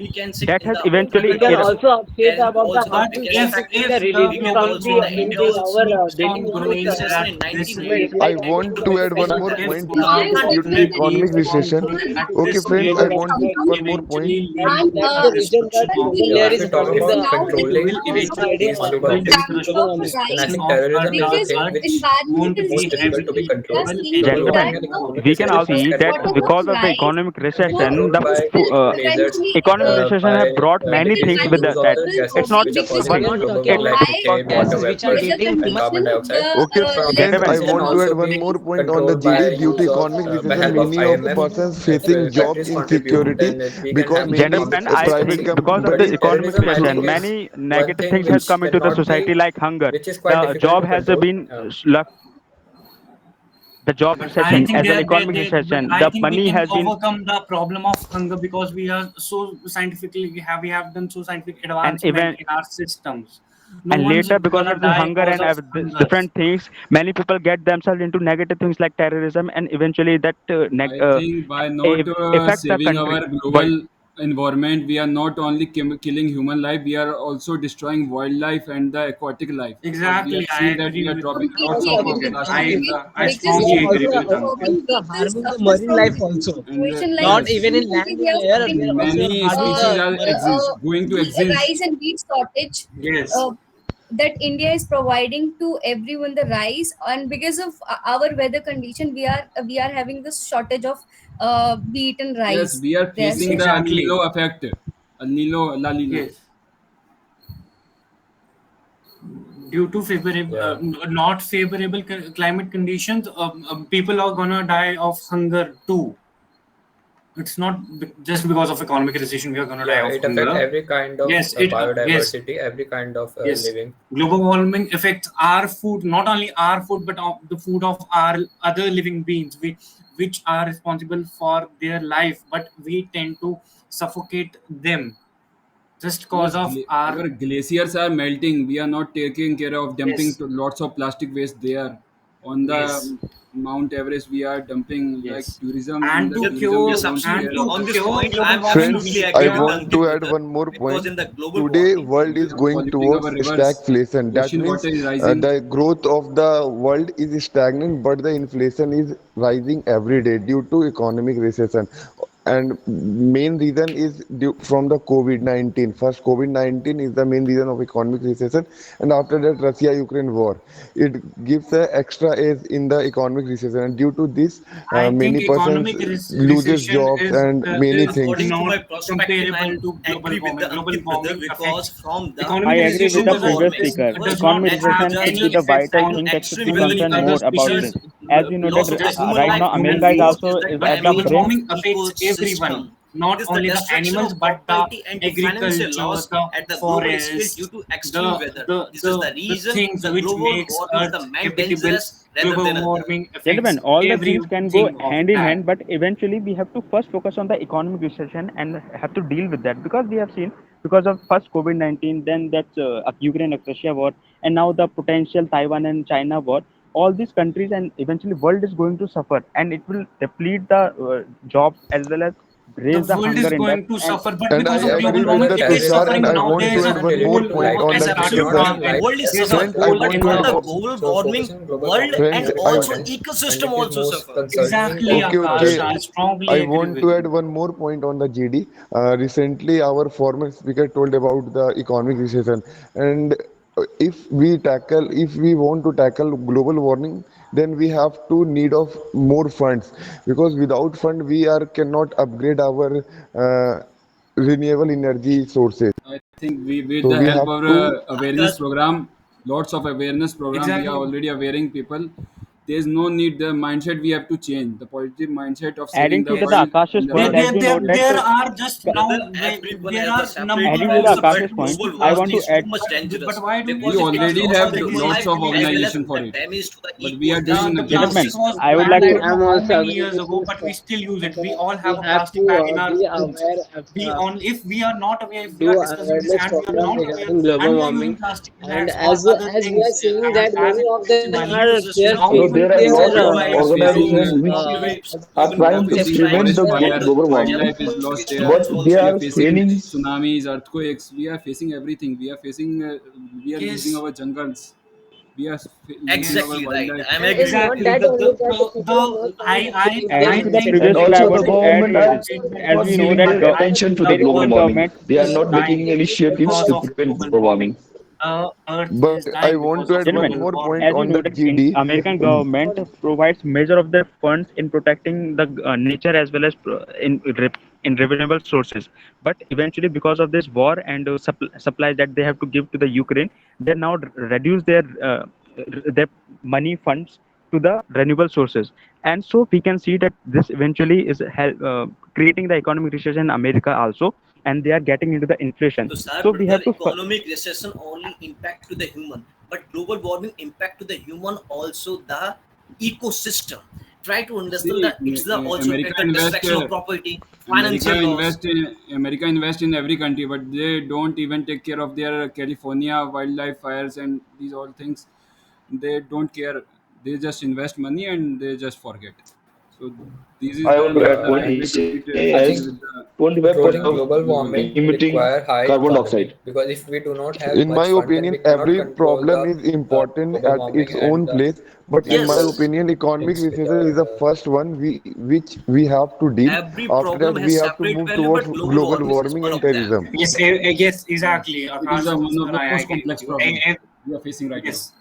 that has
we
eventually
can also update about the
But
harmful
if
effect in the
the
releasing from
global
the
warming
in the our
keeps
daily
on
life
growing at this rate,
it's
I
like
want to add one more
if
point
the
Why
due
would
to
we
economic
keeps
benefit
on
recession.
growing at
Okay,
this
friends,
rate,
I
from
it
want
will
one
something
more point.
eventually lead
and
to
that
the
the region
destruction
that
of
we
millionaire
Earth.
is
live
coming the
now
It
it's
will
trading
eventually,
on
the
the
chance of
destruction
rise
of Earth
because
won't
environmental
be
stability. We are
able
seeing
Gentlemen,
that
anymore.
we can also see that
whatever
because
the
of the
rise,
economic
the
recession, the
this will eventually
economic recession have brought
affect
many
the
things with
environment.
that.
It will
It's not
only because
we are
one.
of
not talking
It
the
about
high
the gases which are
weather
getting too much.
condition, the
Okay, friends, I
Gentlemen,
want to add one more point on the GD. Due to economic recession, many of the persons facing job insecurity because many
gentlemen,
private
because of the
companies.
economic recession, many negative things has come into the society like hunger. The job has been left. The job
But I
recession
think
as an economic
but
recession.
I
The
think we
money
can
has been,
overcome the problem of hunger because we are so scientifically we have done so scientific
and
advancement
even
in our systems. No
and
one's
later because
gonna
of this
die
hunger
because
and
of hunger.
different things, many people get themselves into negative things like terrorism, and eventually that
I think by not
affect the
saving
country
our global
world.
environment. We are not only killing human life, we are also destroying wildlife and the aquatic life, because we
Exactly,
have
I
seen that we
agree
are
with
dropping
you.
lots
Completely
of
agree with you.
plastic in the
I
Because
We
strongly
are
we
agree
also
with
are
you.
also
stopping people
harming the
suffer
marine
from
life
this
also.
and
situation. Like
Not
yes,
even in
recently,
land
we
and
are
air,
stopping
we are also
many
harming
species
the
are
marine.
going to
wheat
exist.
rice and wheat shortage.
Yes.
Uh, that India is providing to everyone the rice, and because of our weather condition, we are having this shortage of wheat and
Yes,
rice
we are
there.
facing
So
the El
Exactly.
Nino effect. El Nino, La Nina.
Yes. Due to favorable, not favorable climate conditions, people are gonna die of hunger too. It's not just because of economic recession we are gonna die of hunger. Yes, yes, yes. Global warming affects our food, not only our food, but the food of our other living beings, which are responsible for their life, but we tend to suffocate them just
Yes,
cause of our.
our glaciers are melting. We are not taking care of dumping
Yes,
to lots of plastic waste there. On
yes,
the Mount Everest, we are dumping like
yes.
tourism. In
And
the
to
tourism, we
cure
don't
and
care of
to
the
cure global warming,
Friends,
we
I
are.
want to add one more point. Today, world is
we are
going
polluting our
towards
rivers.
stagflation. That
Ocean
means
water is rising.
the growth of the world is stagnant, but the inflation is rising every day due to economic recession. And main reason is due from the COVID-19. First, COVID-19 is the main reason of economic recession, and after that, Russia-Ukraine war. It gives a extra edge in the economic recession, and due to this,
I
many
think
persons
economic
loses
recession
jobs and many
is
things.
not comparable to global warming. Global warming affects
I
economic
agree with
recession
the
does
previous
is
speaker.
does not
Economic
have
recession should be
any
the
effect
vital
on
thing that should be
any
concerned
other
more about
species,
this. As we know that
just
right
like
now
human
America is
beings.
also is
But
at the
global
brink.
warming affects everyone, not only the animals, but the agriculture, the forest, the things which makes Earth habitable. Global warming
Gentlemen,
affects
all the things can go
everything of
hand in
that.
hand, but eventually we have to first focus on the economic recession and have to deal with that because we have seen because of first COVID-19, then that's Ukraine Russia war, and now the potential Taiwan and China war. All these countries and eventually world is going to suffer, and it will deplete the jobs as well as
The
raise the
world
hunger
is
in that.
going to
And
suffer, but
And I
because of
agree
global
with
warming,
the
it is
Tushar, and
suffering
I
now.
want
There
to
is a
add one more
whole
point
war
on
has
the
started.
discussion.
There's a
Friends, I
whole
want to add. Friends, I
exactly,
okay,
Akash.
okay.
I strongly
I
agree
want
with
to
you.
add one more point on the GD. Recently, our former speaker told about the economic recession, and if we want to tackle global warming, then we have to need of more funds because without fund we are cannot upgrade our renewable energy sources.
I think we, with
So
the
we
help
have
of
to.
awareness program, lots of awareness program, we are
Exactly.
already awareing people. There is no need. The mindset we have to change. The positive mindset of saving
adding
the
to the
Yes.
world
Akash's
and the
point,
There,
as
there,
environment.
we
there,
know that
there are just now there are number
adding to
of
the Akash's
solutions
point,
to
I
those
want to
things.
add.
But why do we
We
just
already
explore
have
the things
lots
like
of organization for it, but we are doing
the
nothing.
plastic
Gentlemen,
was
I would
banned?
like
I
to.
don't know
I'm
how
also
many
agree
years
with
ago,
this
but we
point.
still use it.
And
We all
we
have a
have
plastic
to
bag in our
be
foods.
aware
We on if we are not aware, if we are
do
discussing this
awareness
and we are
program
not aware,
regarding global
and we are using
warming.
plastic
And
bags for other
as we are
things
seeing
and
that
as
many
it
of
costs
them
money,
are
how we
careful
will
with
There are
pay
their
for
lots
it?
of
We are facing
organizations which are
we are
trying to
facing
prevent
forest
the
fire,
global warming,
wildlife is lost there.
but they
We
are
are facing
failing.
tsunamis, earthquakes. We are facing everything. We are facing. We are losing
Yes,
our jungles. We are losing
yes,
our wildlife.
and it's not
exactly.
that only that the people are not trying to
Adding
I
to the
change
think
And
previous
their
speaker, I
also
want
the
to
mindset.
add
government
here,
are
statement
as
not
we
was
know
giving
that
but
their
I
attention
think
to the
the
global
whole
warming.
government.
earth
They are
is
not making
dying
initiatives
because
to
of
prevent
global
global
warming.
warming.
Earth
But
is
I
dying
want
because
to
of
add one
Gentlemen,
global
more point
as
warming.
you
on
know
the
that in
GD.
American government provides major of their funds in protecting the nature as well as in renewable sources. But eventually, because of this war and supplies that they have to give to the Ukraine, they now reduce their money funds to the renewable sources. And so we can see that this eventually is creating the economic recession in America also, and they are getting into the inflation. So we have to
See, America invest in every country, but they don't even take care of their California wildlife fires and these all things. They don't care. They just invest money and they just forget. So this is
I
the
want to
like
add point.
I
we
Say
compete
I
as
compete
think
with the
25%
controlling
of
global
global
warming
warming.
emitting
require high
carbon
economy,
dioxide.
because if we do not have
In my
much fund, then
opinion,
we cannot
every
control
problem
the
is important
global
at
warming
its
and
own
the
place. But in my
natural
opinion, economic
things which
resources
are
is the first one which we have to deal. After that, we have to move towards global warming and terrorism.
Yes, yes,
Yes,
exactly.
it is
Akash,
the one of
Oscar,
the
I
most
agree with
complex
you.
problem we are facing right now.
Yes,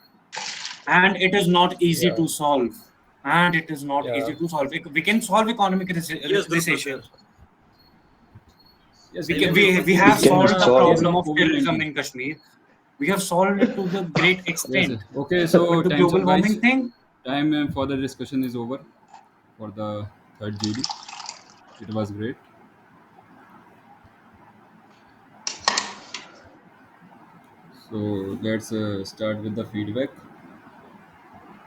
and it is not easy
yeah
to solve. And it is not
yeah
easy to solve. We can solve economic recession.
Yes,
We
we
have
have
We
seen
can
solved the
the case
solve.
problem
of
of
COVID
terrorism
19.
in Kashmir. We have solved it to the great
Yes.
extent.
Okay. So
But the
time's up,
global
guys.
warming thing,
Time for the discussion is over for the third GD. It was great. So let's start with the feedback.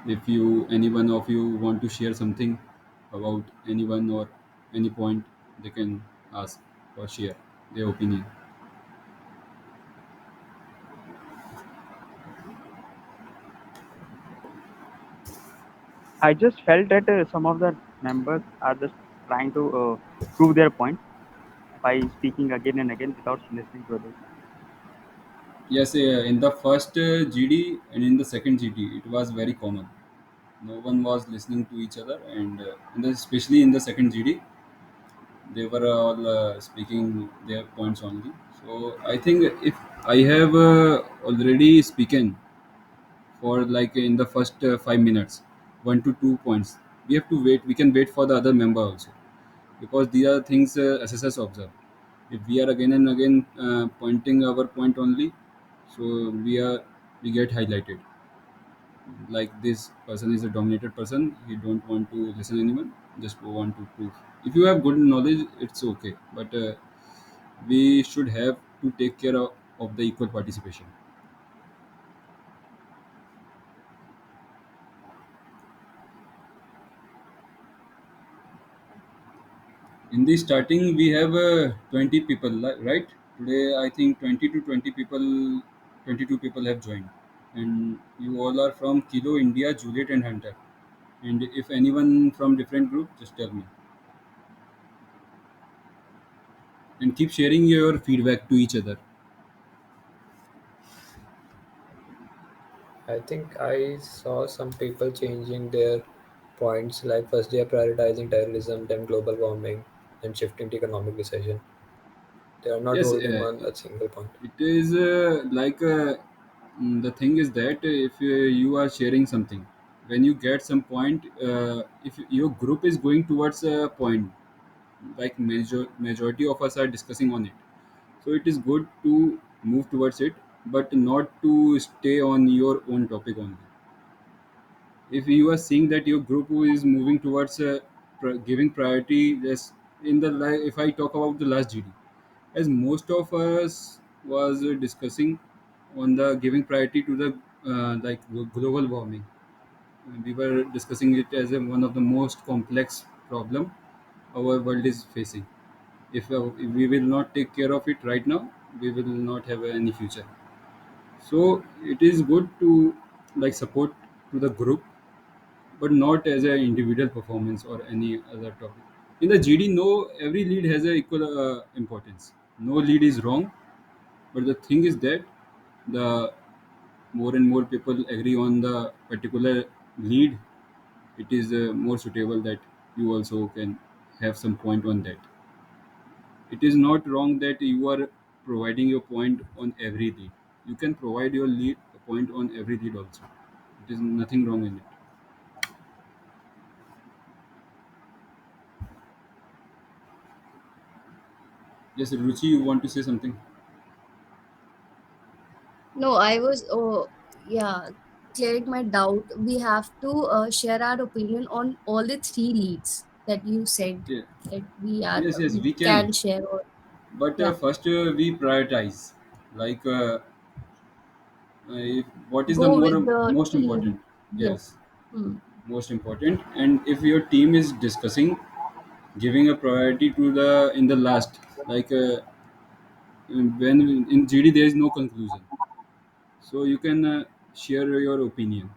If you, any one of you, want to share something about anyone or any point, they can ask or share their opinion.
I just felt that some of the members are just trying to prove their point by speaking again and again without listening to others.
Yes, in the first GD and in the second GD, it was very common. No one was listening to each other, and especially in the second GD, they were all speaking their points only. So I think if I have already spoken for like in the first 5 minutes, 1 to 2 points, we have to wait. We can wait for the other member also, because these are things assessors observe. If we are again and again pointing our point only, so we get highlighted like this person is a dominated person. He don't want to listen anyone. Just want to prove. If you have good knowledge, it's okay. But we should have to take care of the equal participation. In the starting, we have 20 people, right? Today, I think 20 to 20 people, 22 people have joined. And you all are from Kilo, India, Juliet, and Hunter. And if anyone from different group, just tell me. And keep sharing your feedback to each other.
I think I saw some people changing their points, like first they are prioritizing terrorism, then global warming, then shifting to economic recession. They are not
Yes,
holding on a single point.
it is the thing is that if you are sharing something, when you get some point, if your group is going towards a point, like majority of us are discussing on it, so it is good to move towards it, but not to stay on your own topic only. If you are seeing that your group is moving towards giving priority, yes, in the if I talk about the last GD, as most of us was discussing on the giving priority to the global warming. We were discussing it as one of the most complex problem our world is facing. If we will not take care of it right now, we will not have any future. So it is good to like support to the group, but not as an individual performance or any other topic. In the GD, no, every lead has a equal importance. No lead is wrong, but the thing is that the more and more people agree on the particular lead, it is more suitable that you also can have some point on that. It is not wrong that you are providing your point on every lead. You can provide your lead point on every lead also. It is nothing wrong in it. Yes, Ruchi, you want to say something?
No, I was, oh, yeah, clearing my doubt. We have to share our opinion on all the three leads that you said
Yeah.
that we are,
Yes,
we
we can.
can share. Or,
But
yeah,
first, we prioritize. Like, what is the
go with
more
the
most
team.
important?
Yes.
Yes,
Hmm.
most important. And if your team is discussing, giving a priority to the in the last, like when in GD there is no conclusion, so you can share your opinion.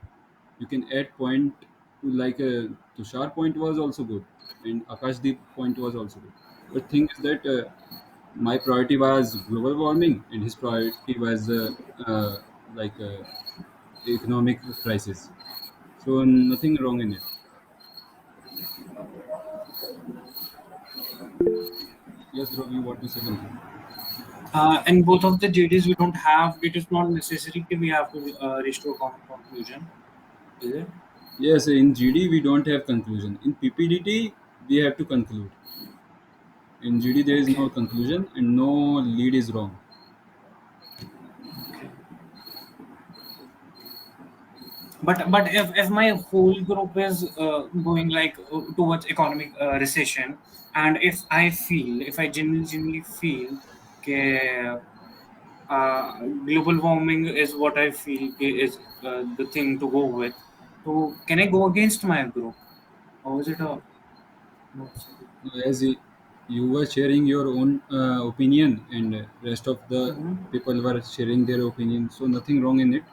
You can add point like Tushar point was also good, and Akashdeep point was also good. But thing is that my priority was global warming, and his priority was uh, like economic crisis. So nothing wrong in it. Yes, Dhruv, you want to say something?
In both of the JDs, we don't have. It is not necessary that we have to reach to a common conclusion. Is it?
Yes, in GD we don't have conclusion. In PPDT we have to conclude. In GD there is
Okay.
no conclusion and no lead is wrong.
Okay. But if my whole group is going like towards economic recession, and if I genuinely feel that global warming is what I feel is the thing to go with, so can I go against my group, or is it a no?
As you were sharing your own opinion and rest of the
Mm-hmm.
people were sharing their opinion, so nothing wrong in it.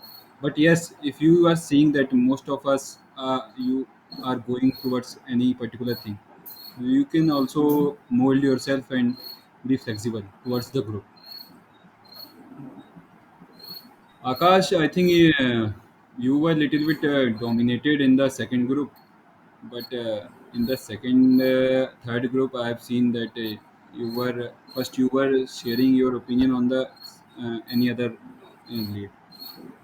But yes, if you are seeing that most of us you are going towards any particular thing, you can
Mm-hmm.
also mold yourself and be flexible towards the group. Akash, I think you were a little bit dominated in the second group, but in the second, third group, I have seen that you were first you were sharing your opinion on the any other lead,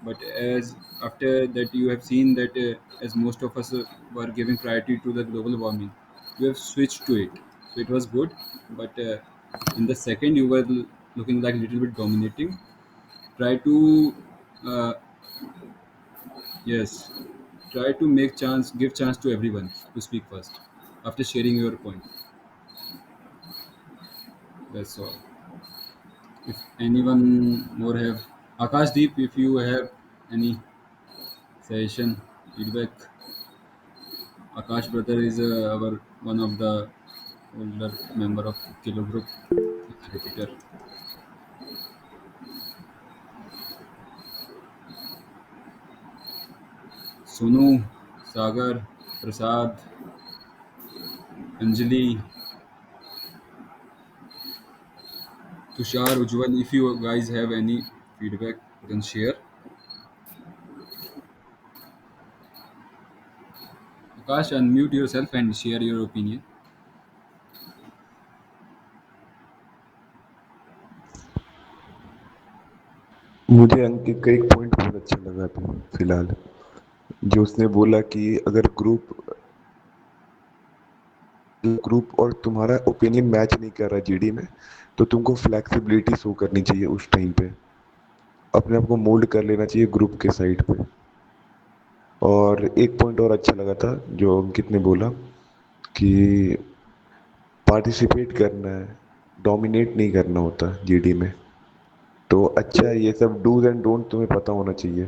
but as after that you have seen that as most of us were giving priority to the global warming, you have switched to it, so it was good. But in the second, you were looking like a little bit dominating. Try to uh, yes, try to give chance to everyone to speak first after sharing your point. That's all. If anyone more have Akashdeep, if you have any suggestion, feedback, Akash brother is our one of the older member of Kilo Group. He's a repeater. Sonu, Sagar, Prasad, Anjali, Tushar, Ujjwal. If you guys have any feedback, you can share. Akash, unmute yourself and share your opinion.
मुझे अंकित का एक point बहुत अच्छा लगा अभी फिलहाल, जो उसने बोला कि अगर ग्रुप और तुम्हारा ओपिनियन मैच नहीं कर रहा जीडी में, तो तुमको फ्लेक्सिबिलिटी शो करनी चाहिए उस टाइम पे, अपने आप को मोल्ड कर लेना चाहिए ग्रुप के साइड पे। और एक पॉइंट और अच्छा लगा था जो अंकित ने बोला कि पार्टिसिपेट करना है, डोमिनेट नहीं करना होता जीडी में। तो अच्छा, ये सब डूज एंड डोंट तुम्हें पता होना चाहिए,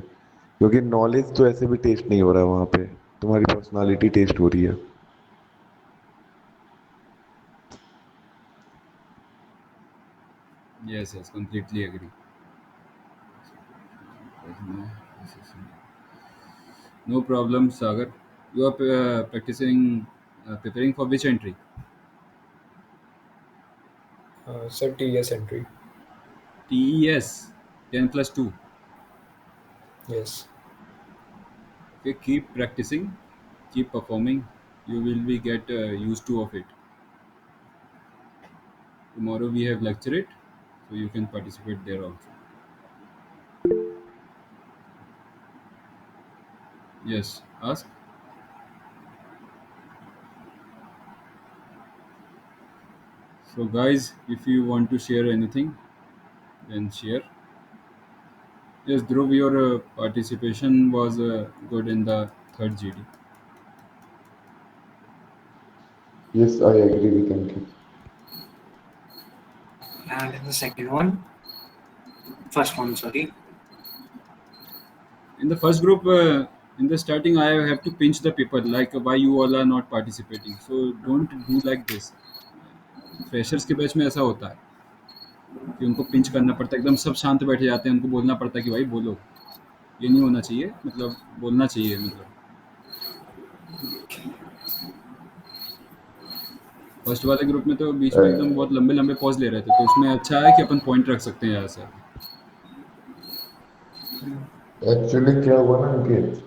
क्योंकि नॉलेज तो ऐसे भी टेस्ट नहीं हो रहा है वहाँ पे, तुम्हारी पर्सनालिटी टेस्ट हो रही है।
Yes, yes, completely agree. No problem, Sagar. You are preparing for which entry?
Sir, TS entry.
TES, 10 plus 2.
Yes.
Okay, keep practicing, keep performing. You will be get used to of it. Tomorrow we have lecture it, so you can participate there also. Yes, ask. So guys, if you want to share anything, then share. Yes, Dhruv, your participation was good in the third GD.
Yes, I agree with Ankit.
And in the second one, first one, sorry.
In the first group, in the starting, I have to pinch the people like why you all are not participating. So don't do like this. Freshers के batch में ऐसा होता है कि उनको pinch करना पड़ता है, एकदम सब शांत बैठे जाते हैं, उनको बोलना पड़ता है कि भाई बोलो। ये नहीं होना चाहिए, मतलब बोलना चाहिए, मतलब फर्स्ट वाले ग्रुप में तो बीच में एकदम बहुत लंबे लंबे पॉज ले रहे थे, तो उसमें अच्छा है कि अपन पॉइंट रख सकते हैं यहाँ से।
एक्चुअली क्या हुआ ना अंकित,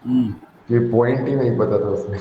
हम्म।
कि पॉइंट ही नहीं पता था उसमें।